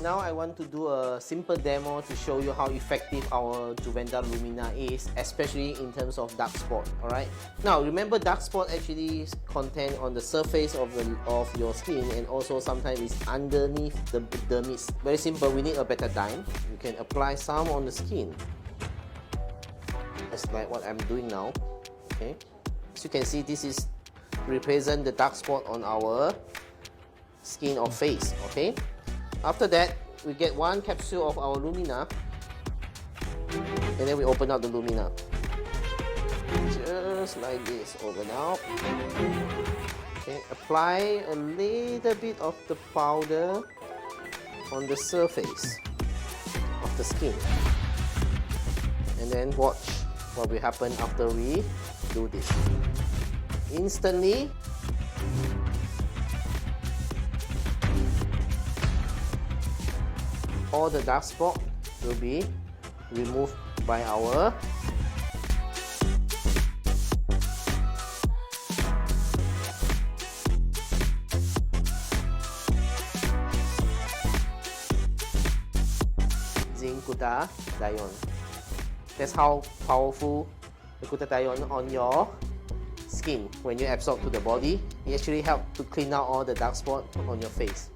Now I want to do a simple demo to show you how effective our Juvenda Lumina is, especially in terms of dark spot. Alright. Now remember, dark spot actually content on the surface of your skin, and also sometimes it's underneath the dermis. Very simple. We need a betadine. You can apply some on the skin, just like what I'm doing now. Okay. As you can see, this is represent the dark spot on our skin or face. Okay. After that, we get one capsule of our Lumina, and then we open up the Lumina. Just like this, over now. Okay, apply a little bit of the powder on the surface of the skin. And then watch what will happen after we do this. Instantly, all the dark spot will be removed by our zinc glutathione. That's how powerful the glutathione on your skin when you absorb to the body. It actually helps to clean out all the dark spot on your face.